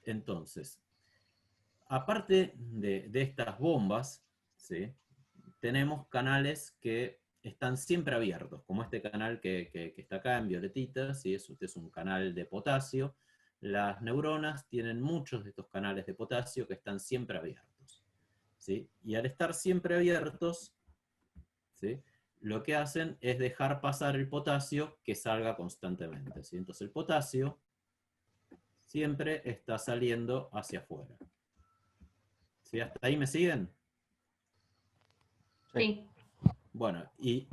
Entonces, aparte de estas bombas, ¿sí? Tenemos canales que están siempre abiertos, como este canal que está acá en violetita, ¿sí? Este es un canal de potasio. Las neuronas tienen muchos de estos canales de potasio que están siempre abiertos, ¿sí? Y al estar siempre abiertos, ¿sí? Lo que hacen es dejar pasar el potasio que salga constantemente, ¿sí? Entonces el potasio siempre está saliendo hacia afuera. ¿Sí? ¿Hasta ahí me siguen? Sí. Sí. Bueno, ¿y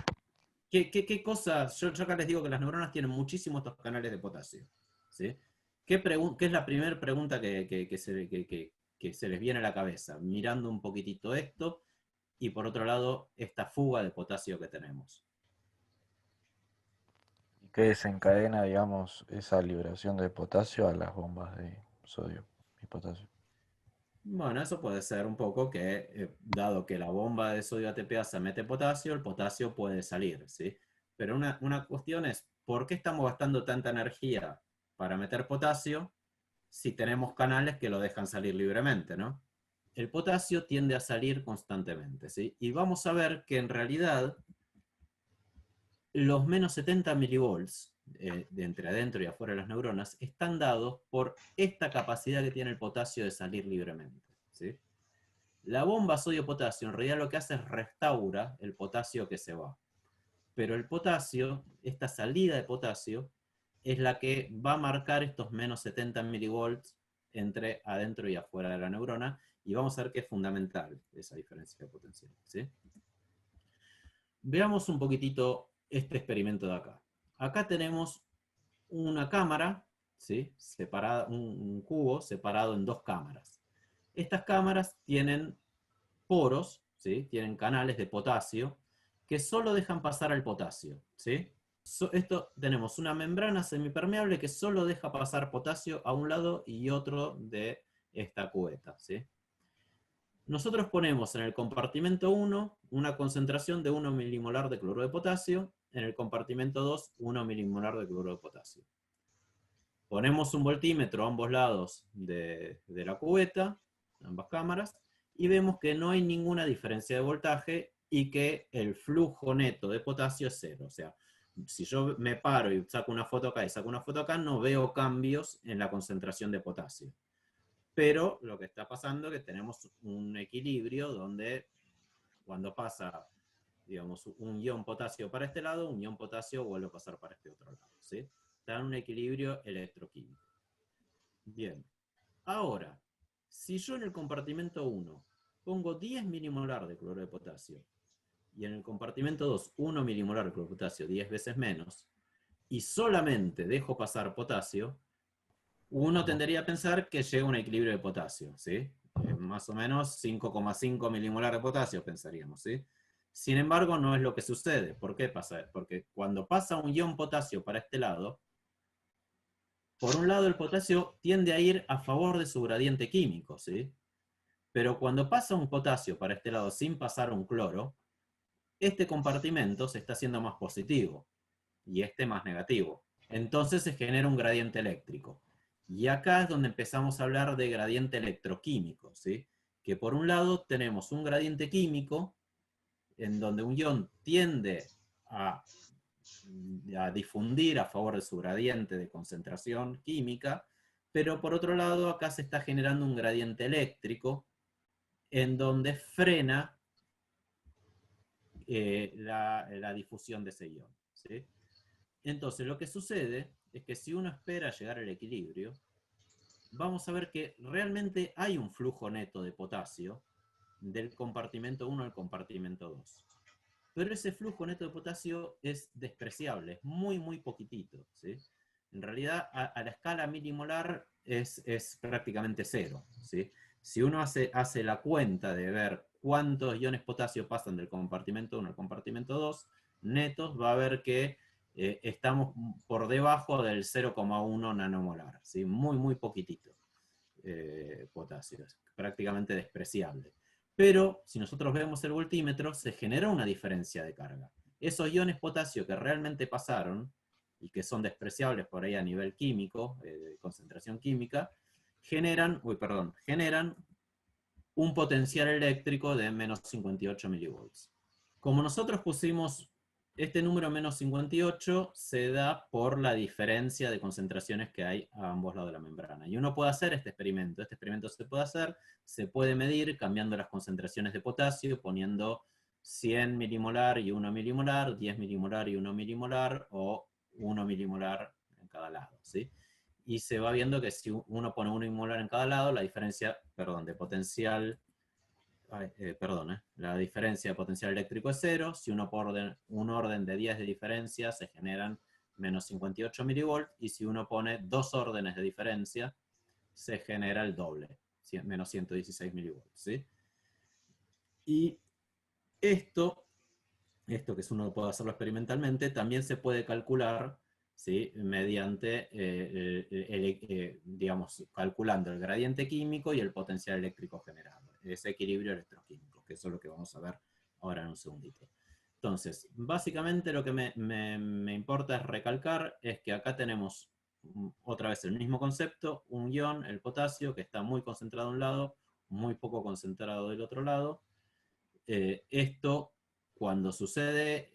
qué cosas? Yo acá les digo que las neuronas tienen muchísimos estos canales de potasio. ¿Sí? ¿Qué es la primera pregunta que se les viene a la cabeza? Mirando un poquitito esto y por otro lado esta fuga de potasio que tenemos. ¿Y qué desencadena, digamos, esa liberación de potasio a las bombas de sodio y potasio? Bueno, eso puede ser un poco que, dado que la bomba de sodio ATPasa mete potasio, el potasio puede salir, ¿sí? Pero una cuestión es, ¿por qué estamos gastando tanta energía para meter potasio si tenemos canales que lo dejan salir libremente, ¿no? El potasio tiende a salir constantemente, ¿sí? Y vamos a ver que en realidad los menos 70 milivolts de entre adentro y afuera de las neuronas están dados por esta capacidad que tiene el potasio de salir libremente, ¿sí? La bomba sodio-potasio en realidad lo que hace es restaura el potasio que se va. Pero el potasio, esta salida de potasio, es la que va a marcar estos menos 70 milivolts entre adentro y afuera de la neurona, y vamos a ver que es fundamental esa diferencia de potencial, ¿sí? Veamos un poquitito este experimento de acá. Acá tenemos una cámara, ¿sí? Separada, un cubo separado en dos cámaras. Estas cámaras tienen poros, ¿sí? Tienen canales de potasio que solo dejan pasar al potasio, ¿sí? Esto tenemos una membrana semipermeable que solo deja pasar potasio a un lado y otro de esta cubeta, ¿sí? Nosotros ponemos en el compartimento 1 una concentración de 1 milimolar de cloruro de potasio, en el compartimento 2 1 milimolar de cloruro de potasio. Ponemos un voltímetro a ambos lados de la cubeta, ambas cámaras, y vemos que no hay ninguna diferencia de voltaje y que el flujo neto de potasio es cero. O sea, si yo me paro y saco una foto acá y saco una foto acá, no veo cambios en la concentración de potasio. Pero lo que está pasando es que tenemos un equilibrio donde cuando pasa, digamos, un ion potasio para este lado, un ion potasio vuelve a pasar para este otro lado, ¿sí? Está en un equilibrio electroquímico. Bien. Ahora, si yo en el compartimento 1 pongo 10 milimolar de cloruro de potasio y en el compartimento 2 1 milimolar de cloruro de potasio, 10 veces menos, y solamente dejo pasar potasio, uno tendería a pensar que llega a un equilibrio de potasio, ¿sí? Más o menos 5,5 milimolar de potasio pensaríamos, ¿sí? Sin embargo, no es lo que sucede. ¿Por qué pasa? Porque cuando pasa un ion potasio para este lado, por un lado el potasio tiende a ir a favor de su gradiente químico, ¿sí? Pero cuando pasa un potasio para este lado sin pasar un cloro, este compartimento se está haciendo más positivo y este más negativo. Entonces se genera un gradiente eléctrico. Y acá es donde empezamos a hablar de gradiente electroquímico, ¿sí? Que por un lado tenemos un gradiente químico en donde un ion tiende a, a difundir a favor de su gradiente de concentración química, pero por otro lado acá se está generando un gradiente eléctrico en donde frena la difusión de ese ion, ¿sí? Entonces lo que sucede es que si uno espera llegar al equilibrio, vamos a ver que realmente hay un flujo neto de potasio del compartimento 1 al compartimento 2. Pero ese flujo neto de potasio es despreciable, es muy, muy poquitito, ¿sí? En realidad, a la escala milimolar es prácticamente cero, ¿sí? Si uno hace la cuenta de ver cuántos iones potasio pasan del compartimento 1 al compartimento 2, netos, va a ver que estamos por debajo del 0,1 nanomolar, ¿sí? Muy, muy poquitito potasio, es prácticamente despreciable. Pero si nosotros vemos el voltímetro, se genera una diferencia de carga. Esos iones potasio que realmente pasaron y que son despreciables por ahí a nivel químico, de concentración química, generan un potencial eléctrico de menos 58 milivolts. Como nosotros pusimos este número menos 58, se da por la diferencia de concentraciones que hay a ambos lados de la membrana. Y uno puede hacer este experimento. Este experimento se puede hacer, se puede medir cambiando las concentraciones de potasio, poniendo 100 milimolar y 1 milimolar, 10 milimolar y 1 milimolar, o 1 milimolar en cada lado, ¿sí? Y se va viendo que si uno pone 1 milimolar en cada lado, la diferencia, de potencial, la diferencia de potencial eléctrico es 0. Si uno pone un orden de 10 de diferencia, se generan menos 58 milivolts, y si uno pone 2 órdenes de diferencia, se genera el doble, menos 116 milivolts, ¿sí? Y esto que uno puede hacerlo experimentalmente, también se puede calcular, ¿sí? Mediante, digamos, calculando el gradiente químico y el potencial eléctrico generado, ese equilibrio electroquímico, que eso es lo que vamos a ver ahora en un segundito. Entonces, básicamente lo que me importa es recalcar es que acá tenemos otra vez el mismo concepto, un ion, el potasio, que está muy concentrado a un lado, muy poco concentrado del otro lado. Esto, cuando sucede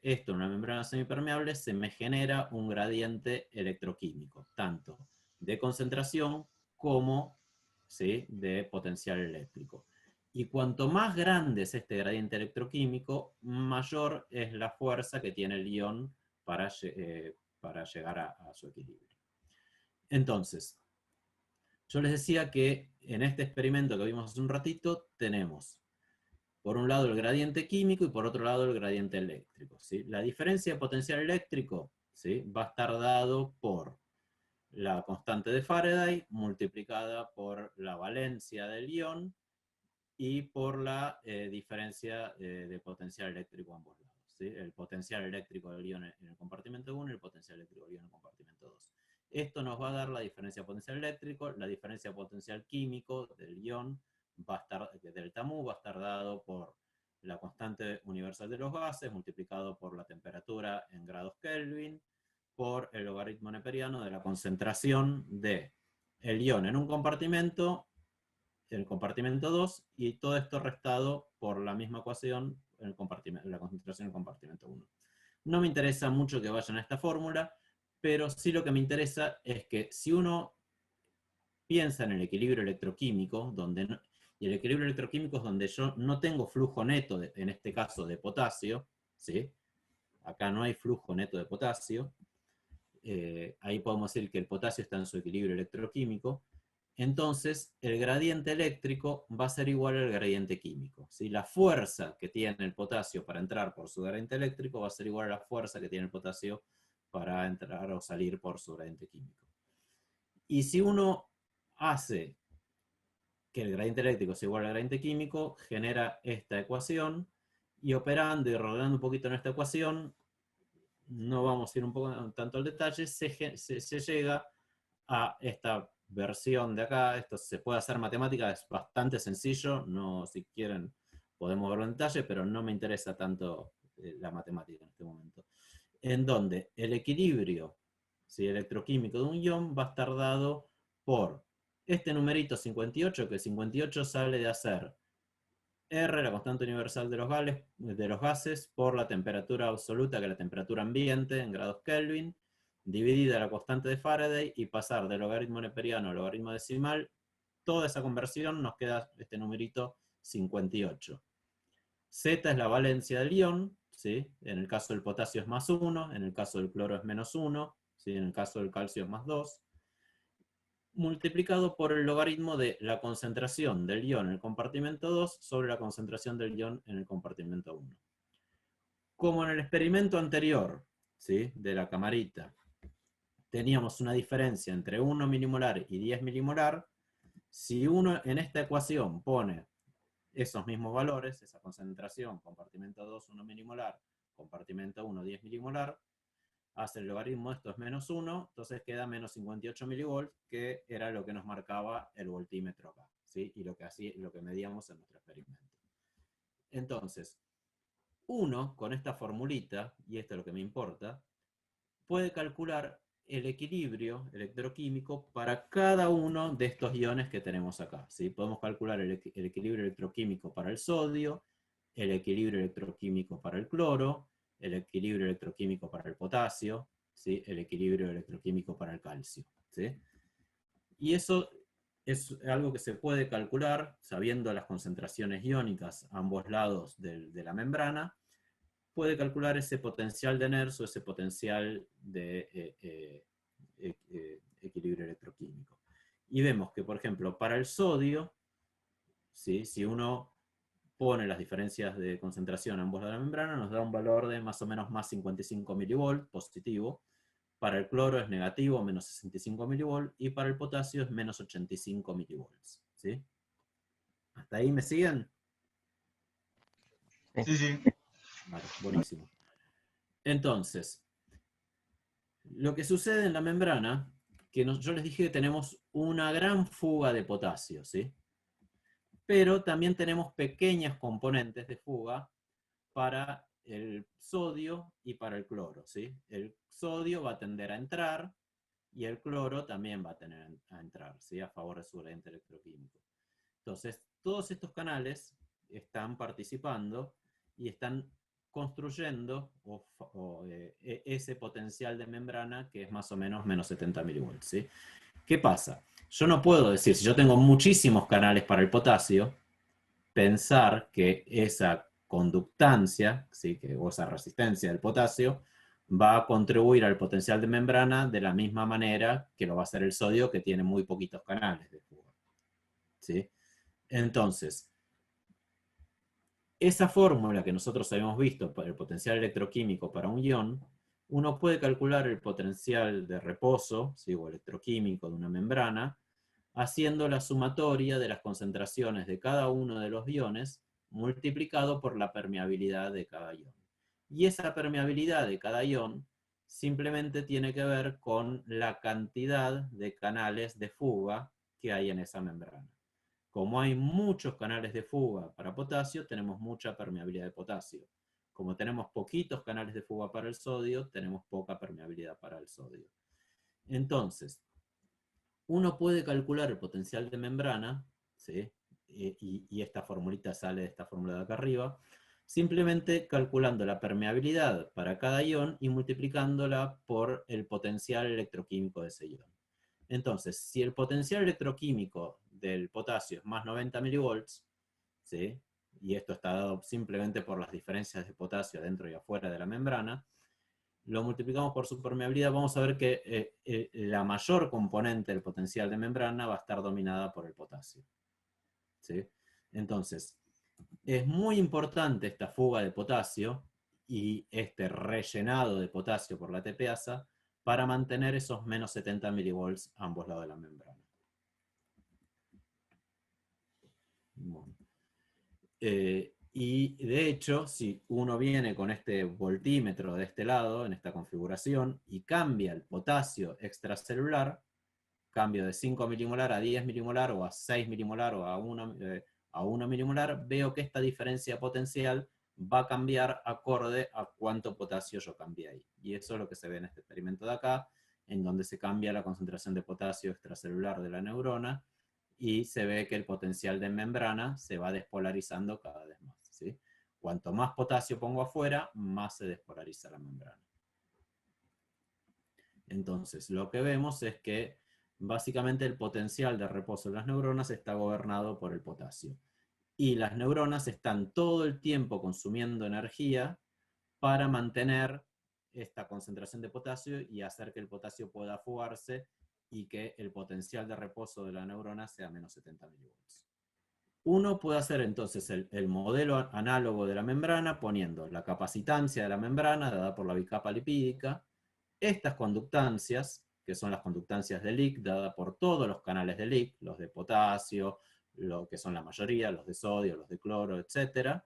esto en una membrana semipermeable, se me genera un gradiente electroquímico, tanto de concentración como, ¿sí?, de potencial eléctrico. Y cuanto más grande es este gradiente electroquímico, mayor es la fuerza que tiene el ion para llegar a su equilibrio. Entonces, yo les decía que en este experimento que vimos hace un ratito, tenemos por un lado el gradiente químico y por otro lado el gradiente eléctrico, ¿sí? La diferencia de potencial eléctrico, ¿sí?, va a estar dado por la constante de Faraday multiplicada por la valencia del ion y por la diferencia de potencial eléctrico a ambos lados, ¿sí? El potencial eléctrico del ion en el compartimento 1 y el potencial eléctrico del ion en el compartimento 2. Esto nos va a dar la diferencia de potencial eléctrico, la diferencia de potencial químico del ion va a estar, delta mu, va a estar dado por la constante universal de los gases multiplicado por la temperatura en grados Kelvin por el logaritmo neperiano de la concentración de el ion en un compartimento, en el compartimento 2, y todo esto restado por la misma ecuación en la concentración en el compartimento 1. No me interesa mucho que vayan a esta fórmula, pero sí lo que me interesa es que si uno piensa en el equilibrio electroquímico, donde no, y el equilibrio electroquímico es donde yo no tengo flujo neto, en este caso de potasio, ¿sí? Acá no hay flujo neto de potasio, ahí podemos decir que el potasio está en su equilibrio electroquímico, entonces el gradiente eléctrico va a ser igual al gradiente químico, ¿sí? La fuerza que tiene el potasio para entrar por su gradiente eléctrico va a ser igual a la fuerza que tiene el potasio para entrar o salir por su gradiente químico. Y si uno hace que el gradiente eléctrico sea igual al gradiente químico, genera esta ecuación, y operando y rodeando un poquito en esta ecuación, no vamos a ir un poco tanto al detalle, se llega a esta versión de acá. Esto se puede hacer matemática, es bastante sencillo, no, si quieren podemos verlo en detalle, pero no me interesa tanto la matemática en este momento. En donde el equilibrio, ¿sí?, electroquímico de un ion va a estar dado por este numerito 58, que 58 sale de hacer R, la constante universal de los gases, por la temperatura absoluta, que es la temperatura ambiente en grados Kelvin, dividida la constante de Faraday, y pasar del logaritmo neperiano al logaritmo decimal. Toda esa conversión nos queda este numerito 58. Z es la valencia del ion, ¿sí? En el caso del potasio es más 1, en el caso del cloro es menos 1, ¿sí?, en el caso del calcio es más 2, multiplicado por el logaritmo de la concentración del ion en el compartimento 2 sobre la concentración del ion en el compartimento 1. Como en el experimento anterior, ¿sí?, de la camarita, teníamos una diferencia entre 1 milimolar y 10 milimolar, si uno en esta ecuación pone esos mismos valores, esa concentración, compartimento 2, 1 milimolar, compartimento 1, 10 milimolar, hace el logaritmo, esto es menos 1, entonces queda menos 58 milivolts, que era lo que nos marcaba el voltímetro acá, ¿sí?, y lo que medíamos en nuestro experimento. Entonces, uno, con esta formulita, y esto es lo que me importa, puede calcular el equilibrio electroquímico para cada uno de estos iones que tenemos acá, ¿sí? Podemos calcular el equilibrio electroquímico para el sodio, el equilibrio electroquímico para el cloro, el equilibrio electroquímico para el potasio, ¿sí? El equilibrio electroquímico para el calcio, ¿sí? Y eso es algo que se puede calcular sabiendo las concentraciones iónicas a ambos lados de la membrana. Puede calcular ese potencial de Nernst, ese potencial de equilibrio electroquímico. Y vemos que, por ejemplo, para el sodio, ¿sí? Si uno pone las diferencias de concentración a ambos lados de la membrana, nos da un valor de más o menos más 55 milivolts positivo. Para el cloro es negativo, menos 65 milivolts, y para el potasio es menos 85 milivolts. ¿Sí? ¿Hasta ahí me siguen? Sí, sí. Vale, buenísimo. Entonces, lo que sucede en la membrana, que yo les dije que tenemos una gran fuga de potasio, ¿sí? Pero también tenemos pequeñas componentes de fuga para el sodio y para el cloro, ¿sí? El sodio va a tender a entrar y el cloro también va a tener a entrar, ¿sí? A favor de su gradiente electroquímico. Entonces, todos estos canales están participando y están construyendo ese potencial de membrana que es más o menos menos 70 milivolts, ¿sí? ¿Qué pasa? Yo no puedo decir, si yo tengo muchísimos canales para el potasio, pensar que esa conductancia, ¿sí? O esa resistencia del potasio, va a contribuir al potencial de membrana de la misma manera que lo va a hacer el sodio, que tiene muy poquitos canales de fuga, ¿sí? Entonces, esa fórmula que nosotros habíamos visto para el potencial electroquímico para un ion, uno puede calcular el potencial de reposo, ¿sí? O electroquímico de una membrana, haciendo la sumatoria de las concentraciones de cada uno de los iones multiplicado por la permeabilidad de cada ion. Y esa permeabilidad de cada ion simplemente tiene que ver con la cantidad de canales de fuga que hay en esa membrana. Como hay muchos canales de fuga para potasio, tenemos mucha permeabilidad de potasio. Como tenemos poquitos canales de fuga para el sodio, tenemos poca permeabilidad para el sodio. Entonces, uno puede calcular el potencial de membrana, ¿sí? Y esta formulita sale de esta fórmula de acá arriba, simplemente calculando la permeabilidad para cada ion y multiplicándola por el potencial electroquímico de ese ion. Entonces, si el potencial electroquímico del potasio es más 90 milivolts, ¿sí? Y esto está dado simplemente por las diferencias de potasio dentro y afuera de la membrana, lo multiplicamos por su permeabilidad, vamos a ver que la mayor componente del potencial de membrana va a estar dominada por el potasio, ¿sí? Entonces, es muy importante esta fuga de potasio y este rellenado de potasio por la TPasa para mantener esos menos 70 milivolts a ambos lados de la membrana. Bueno. Y de hecho, si uno viene con este voltímetro de este lado, en esta configuración, y cambia el potasio extracelular, cambio de 5 milimolar a 10 milimolar, o a 6 milimolar, o a 1 milimolar, veo que esta diferencia potencial va a cambiar acorde a cuánto potasio yo cambié ahí. Y eso es lo que se ve en este experimento de acá, en donde se cambia la concentración de potasio extracelular de la neurona, y se ve que el potencial de membrana se va despolarizando cada vez más, ¿sí? Cuanto más potasio pongo afuera, más se despolariza la membrana. Entonces, lo que vemos es que básicamente el potencial de reposo de las neuronas está gobernado por el potasio. Y las neuronas están todo el tiempo consumiendo energía para mantener esta concentración de potasio y hacer que el potasio pueda fugarse y que el potencial de reposo de la neurona sea menos 70 milivolts. Uno puede hacer entonces el modelo análogo de la membrana poniendo la capacitancia de la membrana dada por la bicapa lipídica, estas conductancias, que son las conductancias de Lick, dada por todos los canales de Lick, los de potasio, lo que son la mayoría, los de sodio, los de cloro, etc.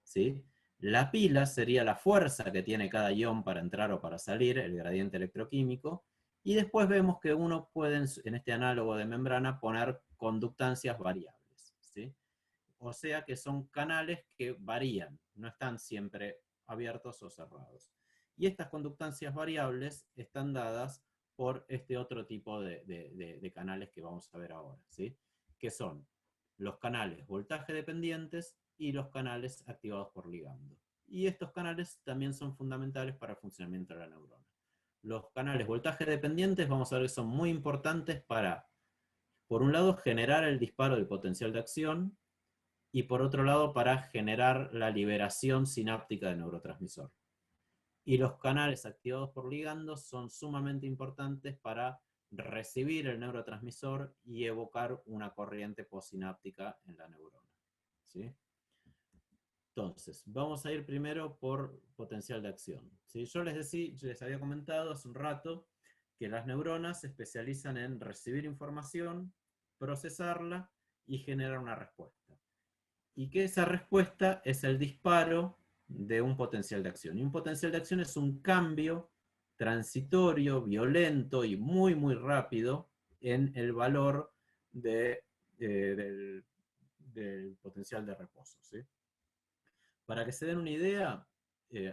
¿Sí? La pila sería la fuerza que tiene cada ion para entrar o para salir, el gradiente electroquímico, y después vemos que uno puede, en este análogo de membrana, poner conductancias variables, ¿sí? O sea que son canales que varían, no están siempre abiertos o cerrados. Y estas conductancias variables están dadas por este otro tipo de canales que vamos a ver ahora, ¿sí? Que son los canales voltaje dependientes y los canales activados por ligando. Y estos canales también son fundamentales para el funcionamiento de la neurona. Los canales voltaje dependientes vamos a ver que son muy importantes para, por un lado, generar el disparo del potencial de acción y por otro lado, para generar la liberación sináptica del neurotransmisor. Y los canales activados por ligandos son sumamente importantes para recibir el neurotransmisor y evocar una corriente postsináptica en la neurona, ¿sí? Entonces, vamos a ir primero por potencial de acción, ¿sí? Yo les había comentado hace un rato que las neuronas se especializan en recibir información, procesarla y generar una respuesta. Y que esa respuesta es el disparo de un potencial de acción. Y un potencial de acción es un cambio transitorio, violento y muy, muy rápido en el valor del potencial de reposo, ¿sí? Para que se den una idea,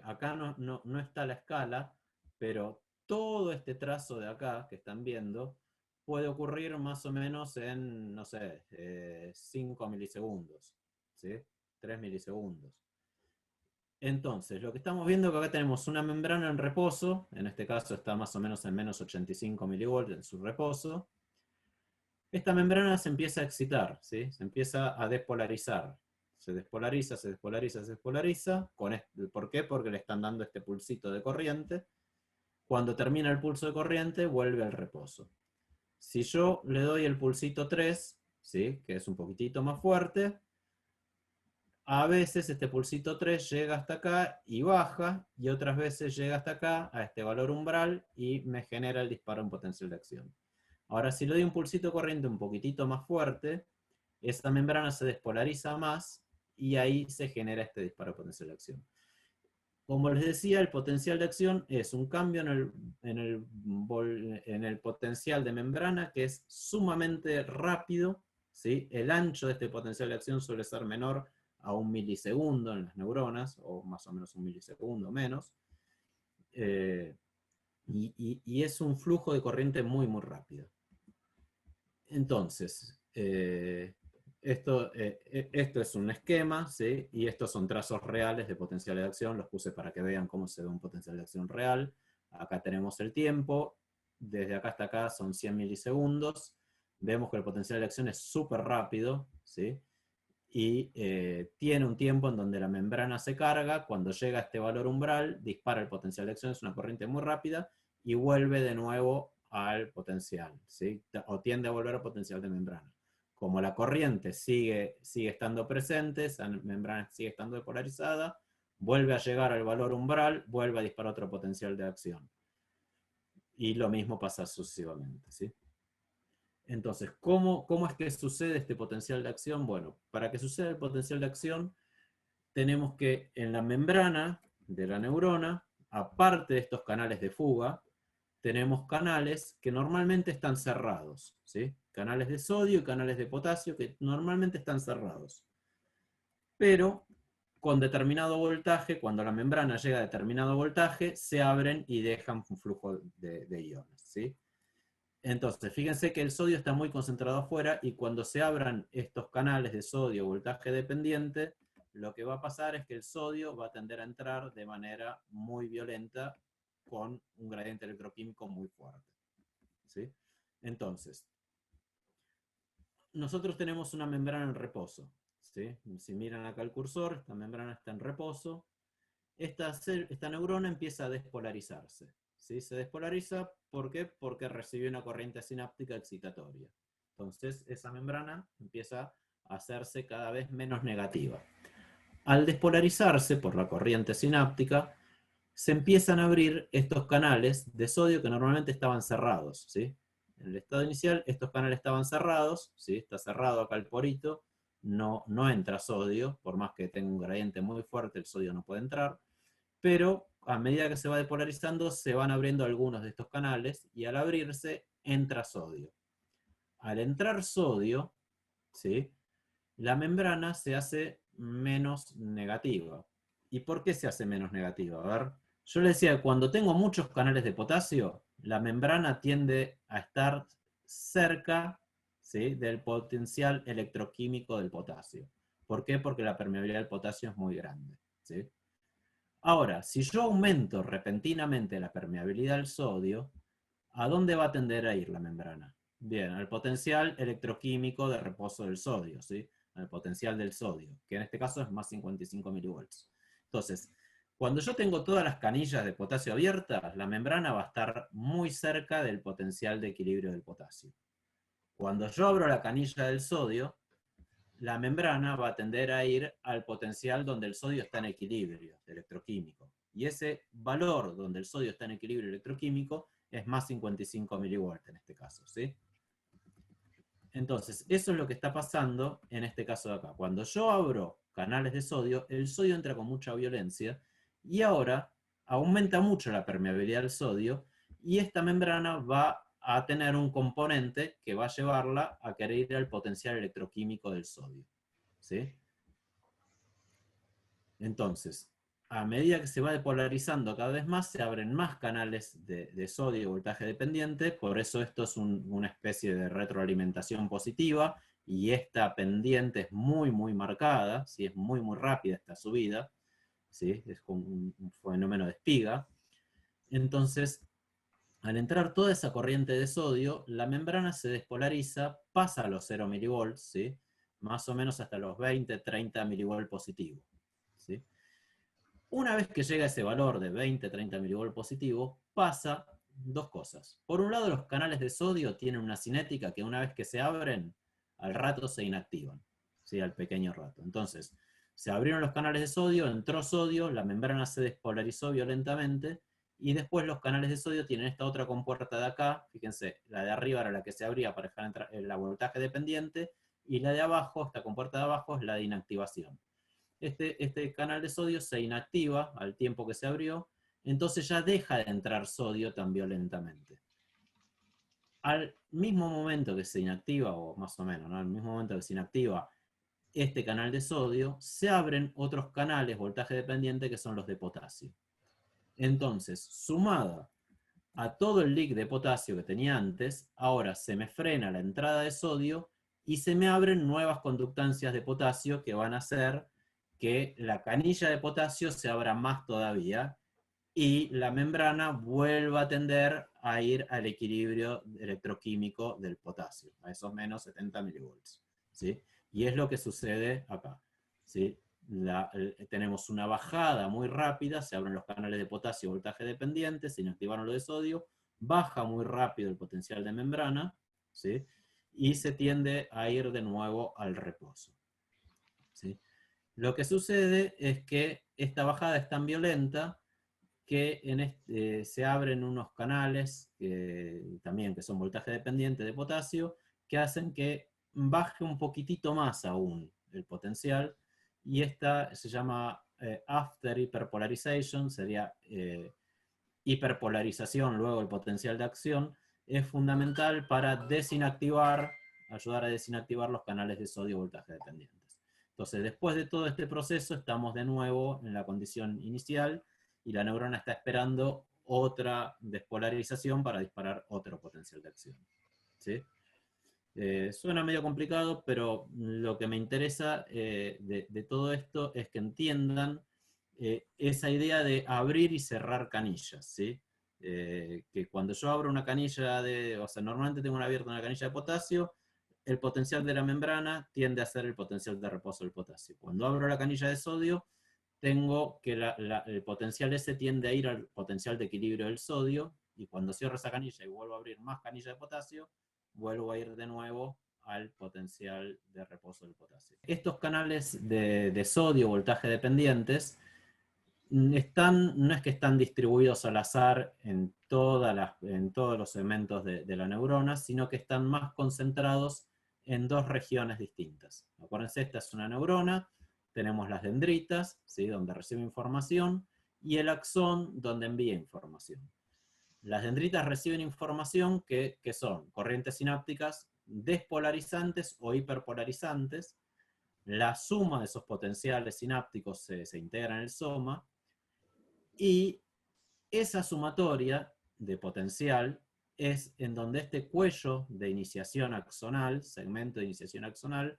acá no está la escala, pero todo este trazo de acá que están viendo puede ocurrir más o menos en, no sé, 5 milisegundos, ¿sí? 3 milisegundos. Entonces, lo que estamos viendo es que acá tenemos una membrana en reposo, en este caso está más o menos en menos 85 milivolts en su reposo. Esta membrana se empieza a excitar, ¿sí? Se empieza a despolarizar. Se despolariza, se despolariza, se despolariza. ¿Por qué? Porque le están dando este pulsito de corriente. Cuando termina el pulso de corriente, vuelve al reposo. Si yo le doy el pulsito 3, ¿sí? Que es un poquitito más fuerte, a veces este pulsito 3 llega hasta acá y baja, y otras veces llega hasta acá, a este valor umbral, y me genera el disparo en potencial de acción. Ahora, si le doy un pulsito corriente un poquitito más fuerte, esa membrana se despolariza más y ahí se genera este disparo potencial de acción. Como les decía, el potencial de acción es un cambio en el potencial de membrana que es sumamente rápido, ¿sí? El ancho de este potencial de acción suele ser menor a 1 milisegundo en las neuronas, o más o menos 1 milisegundo menos, y es un flujo de corriente muy, muy rápido. Entonces, esto es un esquema, ¿sí? Y estos son trazos reales de potencial de acción, los puse para que vean cómo se ve un potencial de acción real. Acá tenemos el tiempo, desde acá hasta acá son 100 milisegundos, vemos que el potencial de acción es súper rápido, ¿sí? Y tiene un tiempo en donde la membrana se carga, cuando llega a este valor umbral, dispara el potencial de acción, es una corriente muy rápida, y vuelve de nuevo al potencial, ¿sí? O tiende a volver al potencial de membrana. Como la corriente sigue estando presente, esa membrana sigue estando depolarizada, vuelve a llegar al valor umbral, vuelve a disparar otro potencial de acción. Y lo mismo pasa sucesivamente, ¿sí? Entonces, ¿cómo es que sucede este potencial de acción? Bueno, para que suceda el potencial de acción, tenemos que en la membrana de la neurona, aparte de estos canales de fuga, tenemos canales que normalmente están cerrados, ¿sí? Canales de sodio y canales de potasio que normalmente están cerrados. Pero con determinado voltaje, cuando la membrana llega a determinado voltaje, se abren y dejan un flujo de iones, ¿sí? Entonces, fíjense que el sodio está muy concentrado afuera y cuando se abran estos canales de sodio voltaje dependiente, lo que va a pasar es que el sodio va a tender a entrar de manera muy violenta con un gradiente electroquímico muy fuerte, ¿sí? Entonces, nosotros tenemos una membrana en reposo, ¿sí? Si miran acá el cursor, esta membrana está en reposo. Esta neurona empieza a despolarizarse, ¿sí? Se despolariza, ¿por qué? Porque recibe una corriente sináptica excitatoria. Entonces, esa membrana empieza a hacerse cada vez menos negativa. Al despolarizarse por la corriente sináptica, se empiezan a abrir estos canales de sodio que normalmente estaban cerrados, ¿sí? En el estado inicial, estos canales estaban cerrados, ¿sí? Está cerrado acá el porito, no entra sodio, por más que tenga un gradiente muy fuerte, el sodio no puede entrar, pero a medida que se va depolarizando, se van abriendo algunos de estos canales, y al abrirse, entra sodio. Al entrar sodio, ¿sí? La membrana se hace menos negativa. ¿Y por qué se hace menos negativa? A ver, yo les decía, cuando tengo muchos canales de potasio, la membrana tiende a estar cerca, ¿sí?, del potencial electroquímico del potasio. ¿Por qué? Porque la permeabilidad del potasio es muy grande, ¿sí? Ahora, si yo aumento repentinamente la permeabilidad del sodio, ¿a dónde va a tender a ir la membrana? Bien, al potencial electroquímico de reposo del sodio, ¿sí? Al potencial del sodio, que en este caso es más 55 milivolts. Entonces, cuando yo tengo todas las canillas de potasio abiertas, la membrana va a estar muy cerca del potencial de equilibrio del potasio. Cuando yo abro la canilla del sodio, la membrana va a tender a ir al potencial donde el sodio está en equilibrio electroquímico. Y ese valor donde el sodio está en equilibrio electroquímico es más 55 milivolts en este caso, ¿sí? Entonces, eso es lo que está pasando en este caso de acá. Cuando yo abro canales de sodio, el sodio entra con mucha violencia y ahora aumenta mucho la permeabilidad del sodio y esta membrana va a tener un componente que va a llevarla a querer ir al potencial electroquímico del sodio, ¿sí? Entonces, a medida que se va depolarizando cada vez más, se abren más canales de sodio y voltaje dependiente, por eso esto es una especie de retroalimentación positiva, y esta pendiente es muy, muy marcada, ¿sí? Es muy, muy rápida esta subida, ¿sí? Es como un fenómeno de espiga. Entonces, al entrar toda esa corriente de sodio, la membrana se despolariza, pasa a los 0 milivolts, ¿sí? Más o menos hasta los 20, 30 milivolts positivos, ¿sí? Una vez que llega a ese valor de 20-30 milivolts positivo, pasa dos cosas. Por un lado, los canales de sodio tienen una cinética que una vez que se abren, al rato se inactivan, ¿sí? Al pequeño rato. Entonces, se abrieron los canales de sodio, entró sodio, la membrana se despolarizó violentamente, y después los canales de sodio tienen esta otra compuerta de acá, fíjense, la de arriba era la que se abría para dejar entrar el voltaje dependiente, y la de abajo, esta compuerta de abajo, es la de inactivación. Este canal de sodio se inactiva al tiempo que se abrió, entonces ya deja de entrar sodio tan violentamente. Al mismo momento que se inactiva, o más o menos, ¿no?, al mismo momento que se inactiva este canal de sodio, se abren otros canales voltaje dependiente que son los de potasio. Entonces, sumada a todo el leak de potasio que tenía antes, ahora se me frena la entrada de sodio y se me abren nuevas conductancias de potasio que van a hacer que la canilla de potasio se abra más todavía y la membrana vuelva a tender a ir al equilibrio electroquímico del potasio, a esos menos 70 milivolts, ¿sí? Y es lo que sucede acá, ¿sí? Tenemos una bajada muy rápida, se abren los canales de potasio voltaje dependiente, se inactivaron los de sodio, baja muy rápido el potencial de membrana, ¿sí? Y se tiende a ir de nuevo al reposo, ¿sí? Lo que sucede es que esta bajada es tan violenta que se abren unos canales también que son voltaje dependiente de potasio, que hacen que baje un poquitito más aún el potencial, y esta se llama after hyperpolarization, sería hiperpolarización luego del potencial de acción, es fundamental para desinactivar, ayudar a desinactivar los canales de sodio voltaje dependientes. Entonces, después de todo este proceso, estamos de nuevo en la condición inicial y la neurona está esperando otra despolarización para disparar otro potencial de acción, ¿sí? Suena medio complicado, pero lo que me interesa de todo esto es que entiendan esa idea de abrir y cerrar canillas, ¿sí? Que cuando yo abro una canilla o sea, normalmente tengo abierta una canilla de potasio, el potencial de la membrana tiende a ser el potencial de reposo del potasio. Cuando abro la canilla de sodio, tengo que el potencial ese tiende a ir al potencial de equilibrio del sodio, y cuando cierro esa canilla y vuelvo a abrir más canilla de potasio, vuelvo a ir de nuevo al potencial de reposo del potasio. Estos canales de sodio voltaje dependientes no es que están distribuidos al azar en todos los segmentos de la neurona, sino que están más concentrados en dos regiones distintas. Acuérdense, esta es una neurona, tenemos las dendritas, ¿sí?, donde recibe información, y el axón, donde envía información. Las dendritas reciben información que son corrientes sinápticas despolarizantes o hiperpolarizantes. La suma de esos potenciales sinápticos se integra en el soma, y esa sumatoria de potencial es en donde este cuello de iniciación axonal, segmento de iniciación axonal,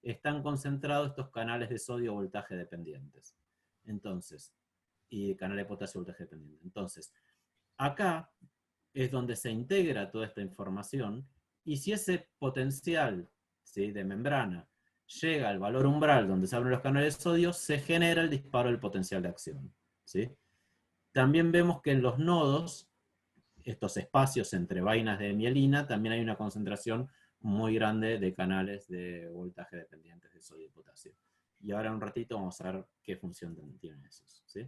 están concentrados estos canales de sodio voltaje dependientes. Entonces, y canales de potasio voltaje dependiente. Entonces, acá es donde se integra toda esta información, y si ese potencial, ¿sí?, de membrana llega al valor umbral donde se abren los canales de sodio, se genera el disparo del potencial de acción, ¿sí? También vemos que en los nodos, estos espacios entre vainas de mielina, también hay una concentración muy grande de canales de voltaje dependientes de sodio y potasio. Y ahora en un ratito vamos a ver qué función tienen esos, ¿sí?